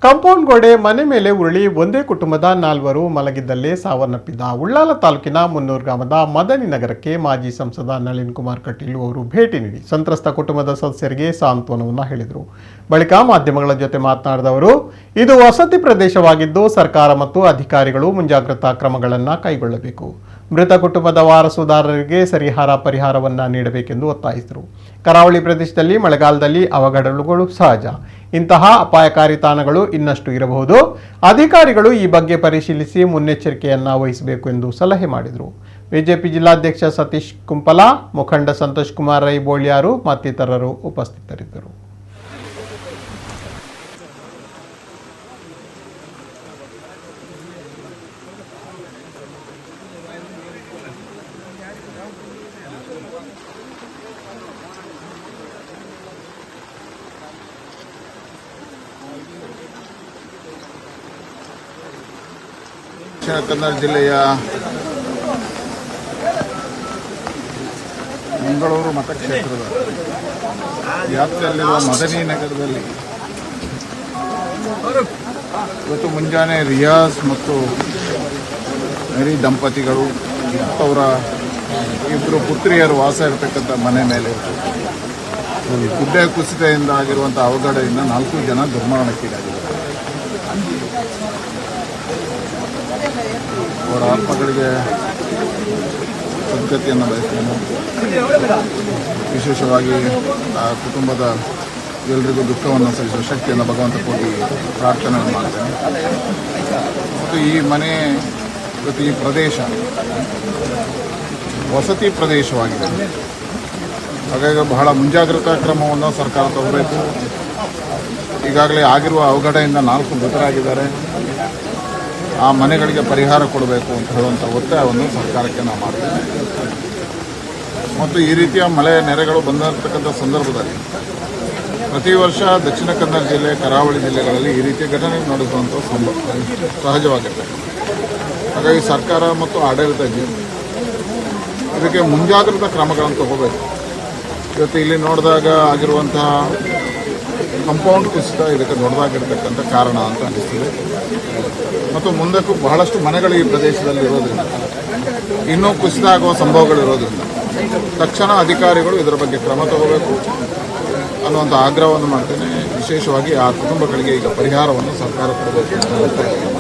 Compound ಗೋಡೆ ಮನೆ ಮೇಲೆ ಉರುಳಿ ಒಂದೇ ಕುಟುಂಬದ 4 ಮಲಗಿದ್ದಲ್ಲೇ ಸಾವನ್ನಪ್ಪಿದ ಉಳ್ಳಾಲ ತಾಲೂಕಿನ ಮುನ್ನೂರು ಗ್ರಾಮದ ಮದನಿ ನಗರಕ್ಕೆ ಮಾಜಿ ಸಂಸದ ನಳಿನ್ ಕುಮಾರ್ ಕಟೀಲ್ ಅವರು ಭೇಟಿ ನೀಡಿ ಸಂತ್ರಸ್ತ ಕುಟುಂಬದ ಸದಸ್ಯರಿಗೆ ಸಾಂತ್ವನವನ್ನು ಹೇಳಿದರು. ಬಳಿಕ ಮಾಧ್ಯಮಗಳ ಜೊತೆ ಮಾತನಾಡಿದ ಅವರು, ಇದು ವಸತಿ ಪ್ರದೇಶವಾಗಿದ್ದು ಸರ್ಕಾರ ಮತ್ತು ಅಧಿಕಾರಿಗಳು ಮುಂಜಾಗ್ರತಾ ಕ್ರಮಗಳನ್ನು ಕೈಗೊಳ್ಳಬೇಕು. ಮೃತ ಕುಟುಂಬದ ವಾರಸುದಾರರಿಗೆ ಪರಿಹಾರವನ್ನು ನೀಡಬೇಕೆಂದು ಒತ್ತಾಯಿಸಿದರು. ಕರಾವಳಿ ಪ್ರದೇಶದಲ್ಲಿ ಮಳೆಗಾಲದಲ್ಲಿ ಅವಘಡಗಳು ಸಹಜ. ಇಂತಹ ಅಪಾಯಕಾರಿ ತಾಣಗಳು ಇನ್ನಷ್ಟು ಇರಬಹುದು. ಅಧಿಕಾರಿಗಳು ಈ ಬಗ್ಗೆ ಪರಿಶೀಲಿಸಿ ಮುನ್ನೆಚ್ಚರಿಕೆಯನ್ನು ವಹಿಸಬೇಕು ಎಂದು ಸಲಹೆ ಮಾಡಿದರು. ಬಿಜೆಪಿ ಜಿಲ್ಲಾಧ್ಯಕ್ಷ ಸತೀಶ್ ಕುಂಪಲ, ಮುಖಂಡ ಸಂತೋಷ್ ಕುಮಾರ್ ರೈ ಬೋಳ್ಯಾರು ಮತ್ತಿತರರು ಉಪಸ್ಥಿತರಿದ್ದರು. ದಕ್ಷಿಣ ಕನ್ನಡ ಜಿಲ್ಲೆಯ ಮಂಗಳೂರು ಮತಕ್ಷೇತ್ರದ ವ್ಯಾಪ್ತಿಯಲ್ಲಿರುವ ಮದನಿ ನಗರದಲ್ಲಿ ಇವತ್ತು ಮುಂಜಾನೆ ರಿಯಾಜ್ ಮತ್ತು ಮೇರಿ ದಂಪತಿಗಳು ಅವರ ಇಬ್ಬರು ಪುತ್ರಿಯರು ವಾಸ ಇರತಕ್ಕಂಥ ಮನೆ ಮೇಲೆ ಗುಡ್ಡೆ ಕುಸಿತದಿಂದ ಆಗಿರುವಂಥ ಅವಘಡದಿಂದ 4 ಜನ ದುರ್ಮರಣಕ್ಕೀಡಾಗಿದ್ದಾರೆ. ಅವರ ಆತ್ಮಗಳಿಗೆ ಸದ್ಗತಿಯನ್ನು ಬಯಸ್ತೇನೆ. ವಿಶೇಷವಾಗಿ ಆ ಕುಟುಂಬದ ಎಲ್ಲರಿಗೂ ದುಃಖವನ್ನು ಸಲ್ಲಿಸುವ ಶಕ್ತಿಯನ್ನು ಭಗವಂತ ಕೋಟಿ ಪ್ರಾರ್ಥನೆ ಮಾಡ್ತೇನೆ. ಮತ್ತು ಈ ಮನೆ ಮತ್ತು ಈ ಪ್ರದೇಶ ವಸತಿ ಪ್ರದೇಶವಾಗಿದೆ. ಹಾಗಾಗಿ ಬಹಳ ಮುಂಜಾಗ್ರತಾ ಕ್ರಮವನ್ನು ಸರ್ಕಾರ ತಗೋಬೇಕು. ಈಗಾಗಲೇ ಆಗಿರುವ ಅವಘಡದಿಂದ 4 ಮೃತರಾಗಿದ್ದಾರೆ. ಆ ಮನೆಗಳಿಗೆ ಪರಿಹಾರ ಕೊಡಬೇಕು ಅಂತ ಹೇಳುವಂಥ ಒತ್ತಾಯವನ್ನು ಸರ್ಕಾರಕ್ಕೆ ನಾವು ಮಾಡ್ತೇವೆ. ಮತ್ತು ಈ ರೀತಿಯ ಮಳೆ ನೆರೆಗಳು ಬಂದಿರತಕ್ಕಂಥ ಸಂದರ್ಭದಲ್ಲಿ ಪ್ರತಿ ವರ್ಷ ದಕ್ಷಿಣ ಕನ್ನಡ ಜಿಲ್ಲೆ, ಕರಾವಳಿ ಜಿಲ್ಲೆಗಳಲ್ಲಿ ಈ ರೀತಿಯ ಘಟನೆ ನಡೆಸುವಂಥ ಸಹಜವಾಗುತ್ತೆ. ಹಾಗಾಗಿ ಸರ್ಕಾರ ಮತ್ತು ಆಡಳಿತ ಇದಕ್ಕೆ ಮುಂಜಾಗ್ರತಾ ಕ್ರಮಗಳನ್ನು ತಗೋಬೇಕು. ಇವತ್ತು ಇಲ್ಲಿ ನೋಡಿದಾಗ ಆಗಿರುವಂತಹ ಕಾಂಪೌಂಡ್ ಕುಸಿತ ಇದಕ್ಕೆ ದೊಡ್ಡದಾಗಿರ್ತಕ್ಕಂಥ ಕಾರಣ ಅಂತ ಅನಿಸ್ತಿದೆ. ಮತ್ತು ಮುಂದಕ್ಕೂ ಬಹಳಷ್ಟು ಮನೆಗಳು ಈ ಪ್ರದೇಶದಲ್ಲಿ ಇರೋದ್ರಿಂದ, ಇನ್ನೂ ಕುಸಿತ ಆಗುವ ಸಂಭವಗಳಿರೋದ್ರಿಂದ ತಕ್ಷಣ ಅಧಿಕಾರಿಗಳು ಇದರ ಬಗ್ಗೆ ಕ್ರಮ ತಗೋಬೇಕು ಅನ್ನುವಂಥ ಆಗ್ರಹವನ್ನು ಮಾಡ್ತೇನೆ. ವಿಶೇಷವಾಗಿ ಆ ಕುಟುಂಬಗಳಿಗೆ ಈಗ ಪರಿಹಾರವನ್ನು ಸರ್ಕಾರ ಕೊಡಬೇಕು ಅಂತ ಹೇಳ್ತಾ ಇದ್ದೀನಿ.